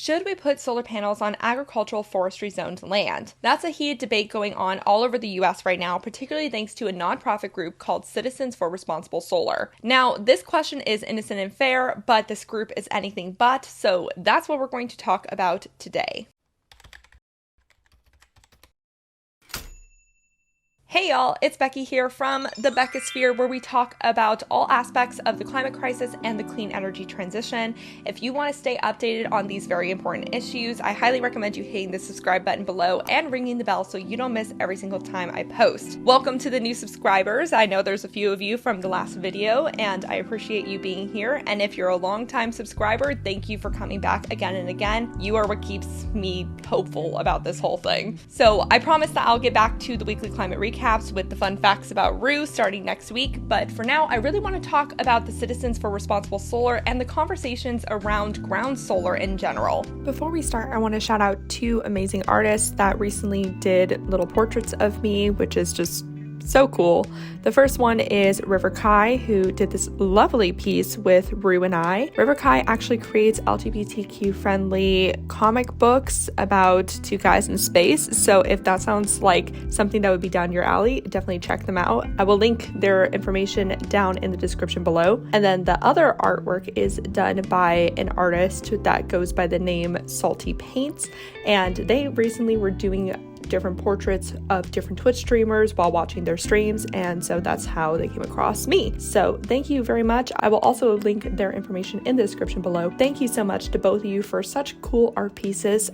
Should we put solar panels on agricultural forestry zoned land? That's a heated debate going on all over the US right now, particularly thanks to a nonprofit group called Citizens for Responsible Solar. Now, this question is innocent and fair, but this group is anything but, so that's what we're going to talk about today. Hey y'all, it's Becky here from the Beckosphere, where we talk about all aspects of the climate crisis and the clean energy transition. If you want to stay updated on these very important issues, I highly recommend you hitting the subscribe button below and ringing the bell so you don't miss every single time I post. Welcome to the new subscribers. I know there's a few of you from the last video, and I appreciate you being here. And if you're a longtime subscriber, thank you for coming back again and again. You are what keeps me hopeful about this whole thing. So I promise that I'll get back to the weekly climate recap with the fun facts about Rue starting next week, but for now I really want to talk about the Citizens for Responsible Solar and the conversations around ground solar in general. Before we start, I want to shout out two amazing artists that recently did little portraits of me, which is just so cool. The first one is River Kai, who did this lovely piece with Rue and I. River Kai actually creates LGBTQ friendly comic books about two guys in space, so if that sounds like something that would be down your alley, definitely check them out. I will link their information down in the description below. And then the other artwork is done by an artist that goes by the name Salty Paints, and they recently were doing different portraits of different Twitch streamers while watching their streams, and so that's how they came across me. So thank you very much. I will also link their information in the description below. Thank you so much to both of you for such cool art pieces.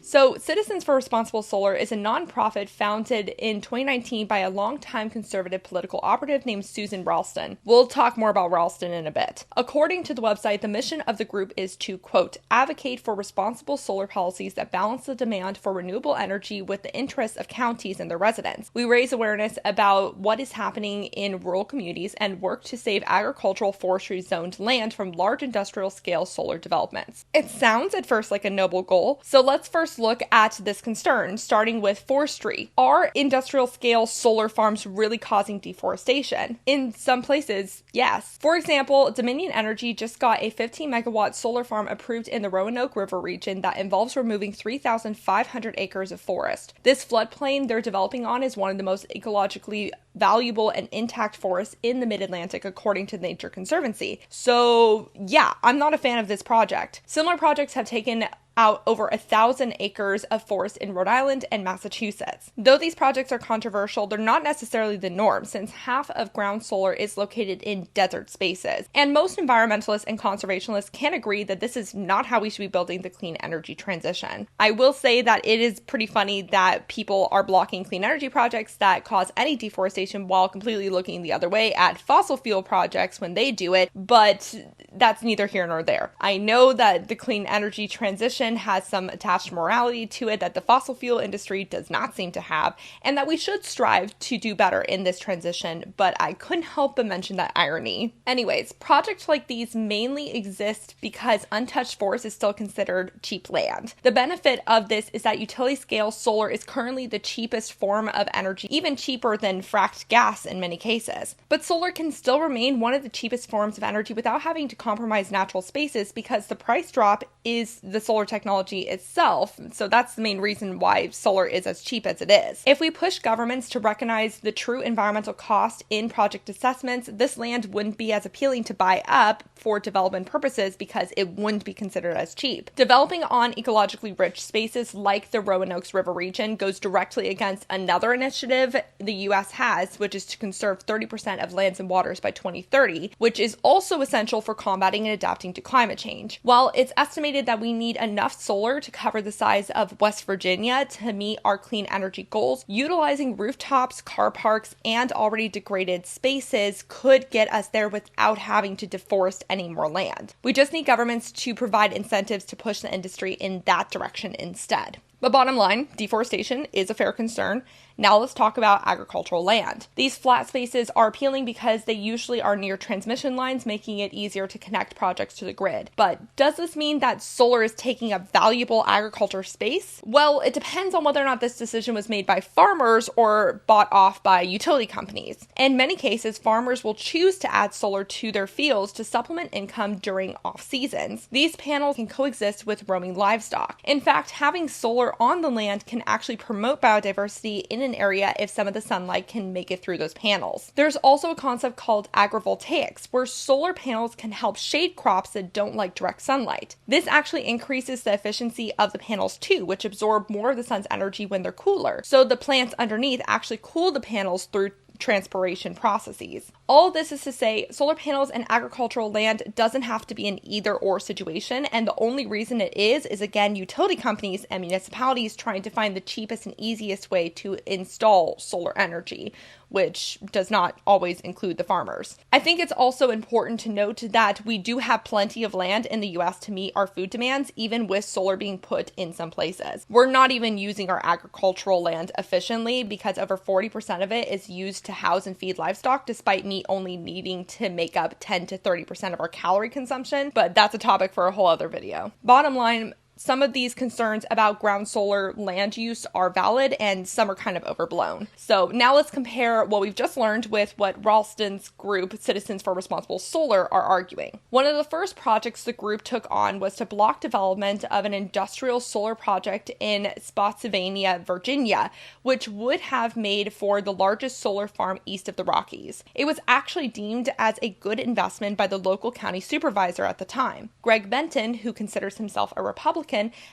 So Citizens for Responsible Solar is a nonprofit founded in 2019 by a longtime conservative political operative named Susan Ralston. We'll talk more about Ralston in a bit. According to the website, the mission of the group is to, quote, advocate for responsible solar policies that balance the demand for renewable energy with the interests of counties and their residents. We raise awareness about what is happening in rural communities and work to save agricultural forestry zoned land from large industrial scale solar developments. It sounds at first like a noble goal, so let's first look at this concern, starting with forestry. Are industrial scale solar farms really causing deforestation? In some places, yes. For example, Dominion Energy just got a 15 megawatt solar farm approved in the Roanoke River region that involves removing 3,500 acres of forest. This floodplain they're developing on is one of the most ecologically valuable and intact forests in the mid-Atlantic, according to the Nature Conservancy. So yeah, I'm not a fan of this project. Similar projects have taken out over 1,000 acres of forest in Rhode Island and Massachusetts. Though these projects are controversial, they're not necessarily the norm, since half of ground solar is located in desert spaces. And most environmentalists and conservationists can agree that this is not how we should be building the clean energy transition. I will say that it is pretty funny that people are blocking clean energy projects that cause any deforestation while completely looking the other way at fossil fuel projects when they do it, but that's neither here nor there. I know that the clean energy transition has some attached morality to it that the fossil fuel industry does not seem to have, and that we should strive to do better in this transition, but I couldn't help but mention that irony. Anyways, projects like these mainly exist because untouched forest is still considered cheap land. The benefit of this is that utility scale solar is currently the cheapest form of energy, even cheaper than fracked gas in many cases. But solar can still remain one of the cheapest forms of energy without having to compromise natural spaces, because the price drop is the solar technology itself. So that's the main reason why solar is as cheap as it is. If we push governments to recognize the true environmental cost in project assessments, this land wouldn't be as appealing to buy up for development purposes because it wouldn't be considered as cheap. Developing on ecologically rich spaces like the Roanoke River region goes directly against another initiative the US has, which is to conserve 30% of lands and waters by 2030, which is also essential for combating and adapting to climate change. While it's estimated that we need enough solar to cover the size of West Virginia to meet our clean energy goals, utilizing rooftops, car parks, and already degraded spaces could get us there without having to deforest any more land. We just need governments to provide incentives to push the industry in that direction instead. But bottom line, deforestation is a fair concern, Now let's talk about agricultural land. These flat spaces are appealing because they usually are near transmission lines, making it easier to connect projects to the grid. But does this mean that solar is taking up valuable agriculture space? Well, it depends on whether or not this decision was made by farmers or bought off by utility companies. In many cases, farmers will choose to add solar to their fields to supplement income during off seasons. These panels can coexist with roaming livestock. In fact, having solar on the land can actually promote biodiversity in an area if some of the sunlight can make it through those panels. There's also a concept called agrivoltaics, where solar panels can help shade crops that don't like direct sunlight. This actually increases the efficiency of the panels too, which absorb more of the sun's energy when they're cooler. So the plants underneath actually cool the panels through transpiration processes. All this is to say, solar panels and agricultural land doesn't have to be an either-or situation, and the only reason it is again utility companies and municipalities trying to find the cheapest and easiest way to install solar energy, which does not always include the farmers. I think it's also important to note that we do have plenty of land in the US to meet our food demands, even with solar being put in some places. We're not even using our agricultural land efficiently because over 40% of it is used to house and feed livestock, despite meat only needing to make up 10 to 30% of our calorie consumption, but that's a topic for a whole other video. Bottom line, some of these concerns about ground solar land use are valid and some are kind of overblown. So now let's compare what we've just learned with what Ralston's group, Citizens for Responsible Solar, are arguing. One of the first projects the group took on was to block development of an industrial solar project in Spotsylvania, Virginia, which would have made for the largest solar farm east of the Rockies. It was actually deemed as a good investment by the local county supervisor at the time. Greg Benton, who considers himself a Republican,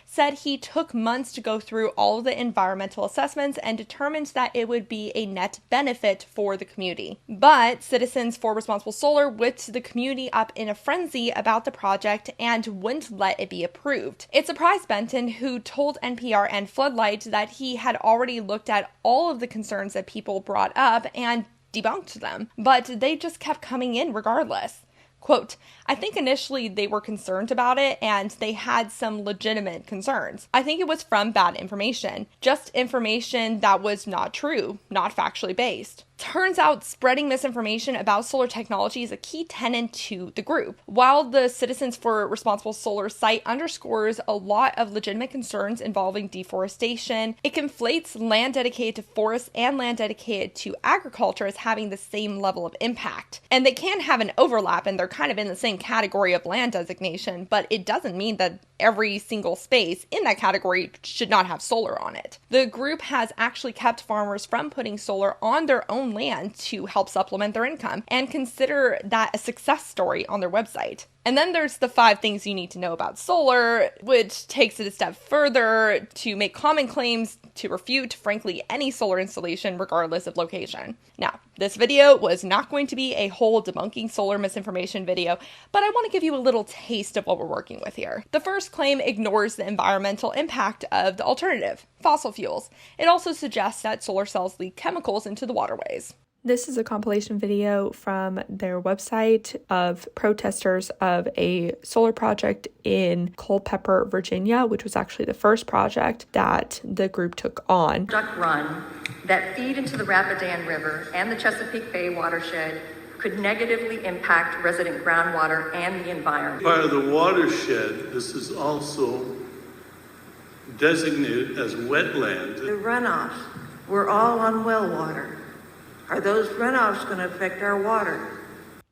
said he took months to go through all of the environmental assessments and determined that it would be a net benefit for the community. But Citizens for Responsible Solar whipped the community up in a frenzy about the project and wouldn't let it be approved. It surprised Benton, who told NPR and Floodlight that he had already looked at all of the concerns that people brought up and debunked them, but they just kept coming in regardless. Quote, I think initially they were concerned about it and they had some legitimate concerns. I think it was from bad information, just information that was not true, not factually based. Turns out spreading misinformation about solar technology is a key tenet to the group. While the Citizens for Responsible Solar site underscores a lot of legitimate concerns involving deforestation, it conflates land dedicated to forests and land dedicated to agriculture as having the same level of impact. And they can have an overlap and they're kind of in the same category of land designation, but it doesn't mean that every single space in that category should not have solar on it. The group has actually kept farmers from putting solar on their own land to help supplement their income and consider that a success story on their website. And then there's the 5 things you need to know about solar, which takes it a step further to make common claims to refute, frankly, any solar installation regardless of location. Now, this video was not going to be a whole debunking solar misinformation video, but I want to give you a little taste of what we're working with here. The first claim ignores the environmental impact of the alternative, fossil fuels. It also suggests that solar cells leak chemicals into the waterways. This is a compilation video from their website of protesters of a solar project in Culpeper, Virginia, which was actually the first project that the group took on. Duck Run that feed into the Rapidan River and the Chesapeake Bay watershed could negatively impact resident groundwater and the environment. Part of the watershed, this is also designated as wetland. The runoffs were all on well water. Are those runoffs going to affect our water?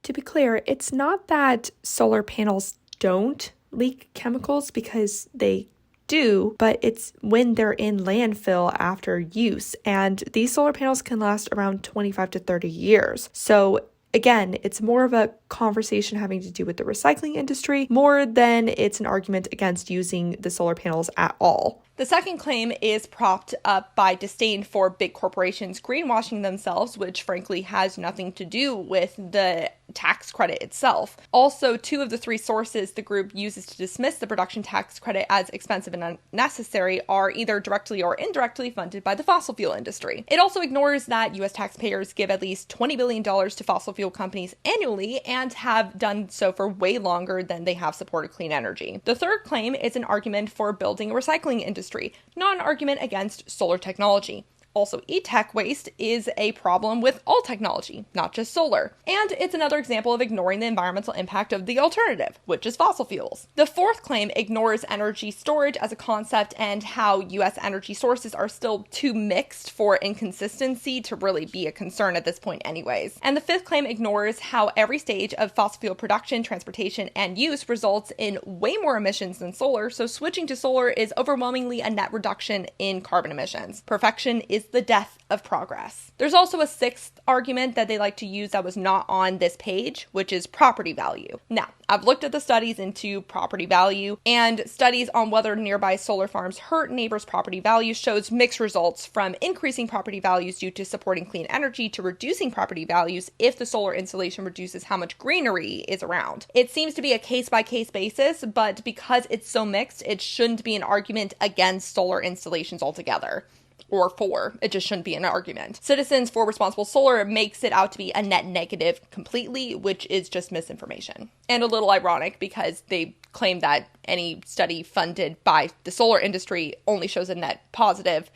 To be clear, it's not that solar panels don't leak chemicals, because they do, but it's when they're in landfill after use. And these solar panels can last around 25 to 30 years. So again, it's more of a conversation having to do with the recycling industry more than it's an argument against using the solar panels at all. The second claim is propped up by disdain for big corporations greenwashing themselves, which frankly has nothing to do with the tax credit itself. Also, 2 of the 3 sources the group uses to dismiss the production tax credit as expensive and unnecessary are either directly or indirectly funded by the fossil fuel industry. It also ignores that U.S. taxpayers give at least $20 billion to fossil fuel companies annually and have done so for way longer than they have supported clean energy. The third claim is an argument for building a recycling industry, not an argument against solar technology. also e-tech waste is a problem with all technology, not just solar. And it's another example of ignoring the environmental impact of the alternative, which is fossil fuels. The fourth claim ignores energy storage as a concept and how U.S. energy sources are still too mixed for inconsistency to really be a concern at this point anyways. And the fifth claim ignores how every stage of fossil fuel production, transportation, and use results in way more emissions than solar, so switching to solar is overwhelmingly a net reduction in carbon emissions. Perfection is the death of progress. There's also a sixth argument that they like to use that was not on this page, which is property value. Now, I've looked at the studies into property value, and studies on whether nearby solar farms hurt neighbors' property values shows mixed results, from increasing property values due to supporting clean energy to reducing property values if the solar installation reduces how much greenery is around. It seems to be a case-by-case basis, but because it's so mixed, it shouldn't be an argument against solar installations altogether. Or for. It just shouldn't be an argument. Citizens for Responsible Solar makes it out to be a net negative completely, which is just misinformation. And a little ironic because they claim that any study funded by the solar industry only shows a net positive,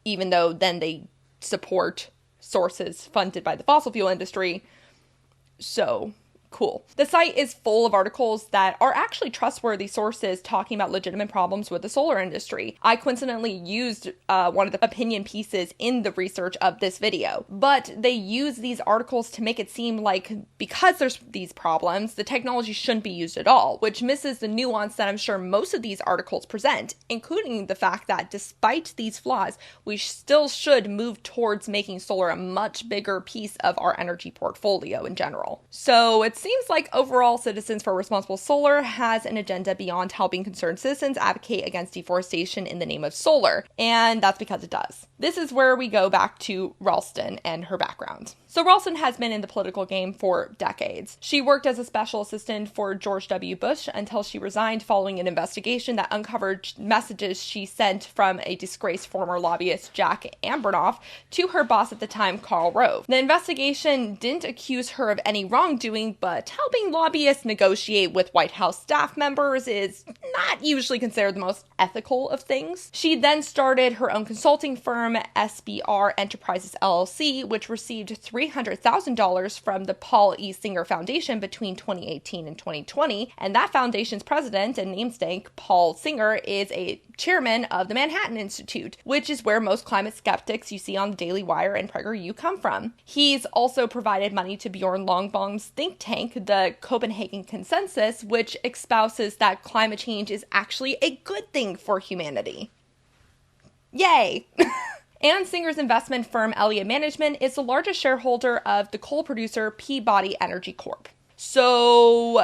even though then they support sources funded by the fossil fuel industry. So, cool. The site is full of articles that are actually trustworthy sources talking about legitimate problems with the solar industry. I coincidentally used one of the opinion pieces in the research of this video, but they use these articles to make it seem like because there's these problems, the technology shouldn't be used at all, which misses the nuance that I'm sure most of these articles present, including the fact that despite these flaws, we still should move towards making solar a much bigger piece of our energy portfolio in general. So it's seems like overall Citizens for Responsible Solar has an agenda beyond helping concerned citizens advocate against deforestation in the name of solar, and that's because it does. This is where we go back to Ralston and her background. So Ralston has been in the political game for decades. She worked as a special assistant for George W. Bush until she resigned following an investigation that uncovered messages she sent from a disgraced former lobbyist, Jack Ambernoff, to her boss at the time, Karl Rove. The investigation didn't accuse her of any wrongdoing, but helping lobbyists negotiate with White House staff members is not usually considered the most ethical of things. She then started her own consulting firm, SBR Enterprises LLC, which received $300,000 from the Paul E. Singer Foundation between 2018 and 2020, and that foundation's president and namesake, Paul Singer, is a chairman of the Manhattan Institute, which is where most climate skeptics you see on the Daily Wire and PragerU come from. He's also provided money to Bjorn Lomborg's think tank, the Copenhagen Consensus, which espouses that climate change is actually a good thing for humanity. Yay! And Singer's investment firm Elliott Management is the largest shareholder of the coal producer Peabody Energy Corp. So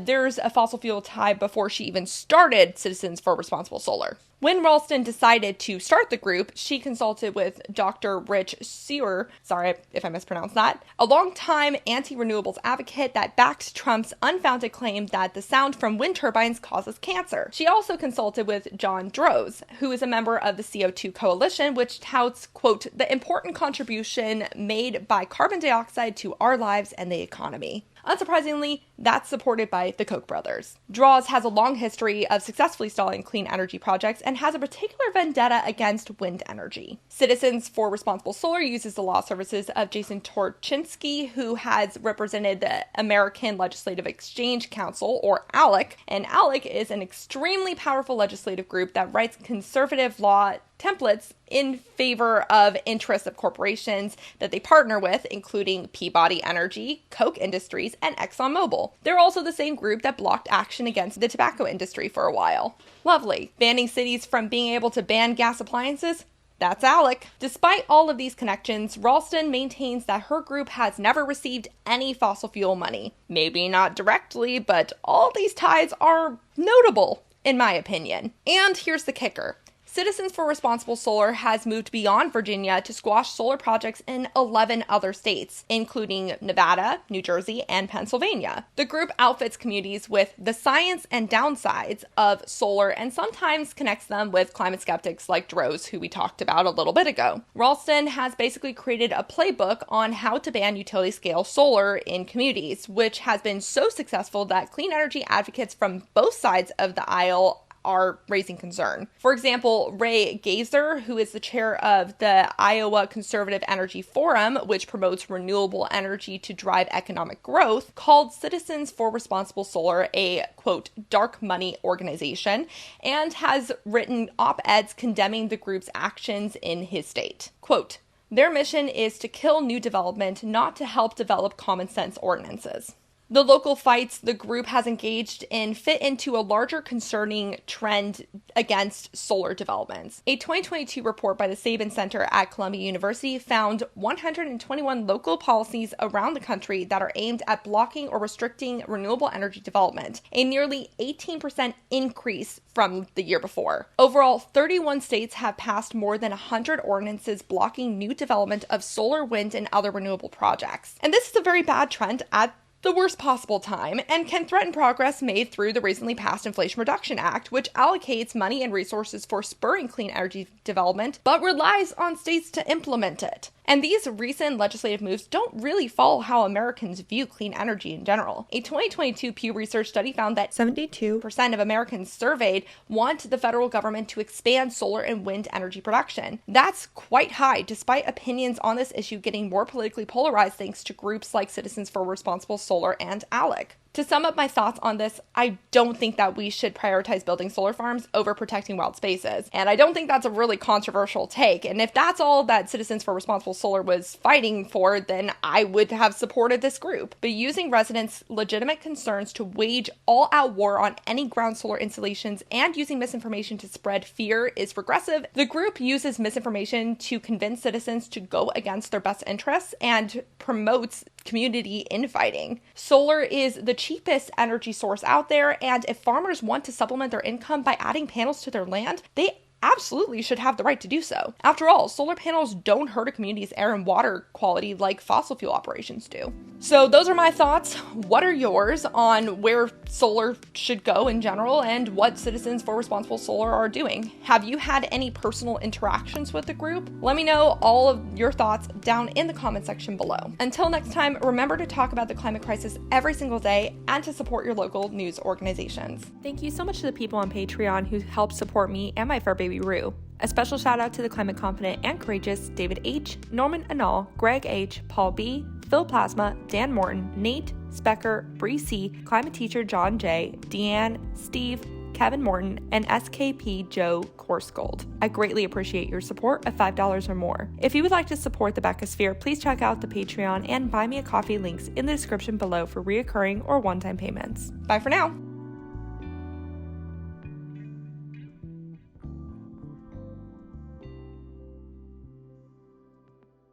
there's a fossil fuel tie before she even started Citizens for Responsible Solar. When Ralston decided to start the group, she consulted with Dr. Rich Sewer, sorry if I mispronounced that, a longtime anti-renewables advocate that backed Trump's unfounded claim that the sound from wind turbines causes cancer. She also consulted with John Droz, who is a member of the CO2 Coalition, which touts, quote, the important contribution made by carbon dioxide to our lives and the economy. Unsurprisingly, that's supported by the Koch brothers. Droz has a long history of successfully stalling clean energy projects and has a particular vendetta against wind energy. Citizens for Responsible Solar uses the law services of Jason Torchinsky, who has represented the American Legislative Exchange Council, or ALEC, and ALEC is an extremely powerful legislative group that writes conservative law templates in favor of interests of corporations that they partner with, including Peabody Energy, Koch Industries, and ExxonMobil. They're also the same group that blocked action against the tobacco industry for a while. Lovely. Banning cities from being able to ban gas appliances? That's ALEC. Despite all of these connections, Ralston maintains that her group has never received any fossil fuel money. Maybe not directly, but all these ties are notable, in my opinion. And here's the kicker. Citizens for Responsible Solar has moved beyond Virginia to squash solar projects in 11 other states, including Nevada, New Jersey, and Pennsylvania. The group outfits communities with the science and downsides of solar and sometimes connects them with climate skeptics like Droz, who we talked about a little bit ago. Ralston has basically created a playbook on how to ban utility-scale solar in communities, which has been so successful that clean energy advocates from both sides of the aisle are raising concern. For example, Ray Gazer, who is the chair of the Iowa Conservative Energy Forum, which promotes renewable energy to drive economic growth, called Citizens for Responsible Solar a, quote, dark money organization, and has written op-eds condemning the group's actions in his state. Quote, their mission is to kill new development, not to help develop common sense ordinances. The local fights the group has engaged in fit into a larger concerning trend against solar developments. A 2022 report by the Sabin Center at Columbia University found 121 local policies around the country that are aimed at blocking or restricting renewable energy development, a nearly 18% increase from the year before. Overall, 31 states have passed more than 100 ordinances blocking new development of solar, wind, and other renewable projects. And this is a very bad trend at the worst possible time and can threaten progress made through the recently passed Inflation Reduction Act, which allocates money and resources for spurring clean energy development, but relies on states to implement it. And these recent legislative moves don't really follow how Americans view clean energy in general. A 2022 Pew Research study found that 72% of Americans surveyed want the federal government to expand solar and wind energy production. That's quite high, despite opinions on this issue getting more politically polarized thanks to groups like Citizens for Responsible Solar and ALEC. To sum up my thoughts on this, I don't think that we should prioritize building solar farms over protecting wild spaces. And I don't think that's a really controversial take. And if that's all that Citizens for Responsible Solar was fighting for, then I would have supported this group. But using residents' legitimate concerns to wage all-out war on any ground solar installations and using misinformation to spread fear is regressive. The group uses misinformation to convince citizens to go against their best interests and promotes community infighting. Solar is the cheapest energy source out there, and if farmers want to supplement their income by adding panels to their land, they absolutely should have the right to do so. After all, solar panels don't hurt a community's air and water quality like fossil fuel operations do. So those are my thoughts. What are yours on where solar should go in general and what Citizens for Responsible Solar are doing? Have you had any personal interactions with the group? Let me know all of your thoughts down in the comment section below. Until next time, remember to talk about the climate crisis every single day and to support your local news organizations. Thank you so much to the people on Patreon who help support me and my fur baby Rue. A special shout out to the climate confident and courageous David H., Norman Anal, Greg H., Paul B., Phil Plasma, Dan Morton, Nate, Specker, Bree C., climate teacher John J., Deanne, Steve, Kevin Morton, and SKP Joe Korsgold. I greatly appreciate your support of $5 or more. If you would like to support the Beccasphere, please check out the Patreon and Buy Me a Coffee links in the description below for reoccurring or one-time payments. Bye for now.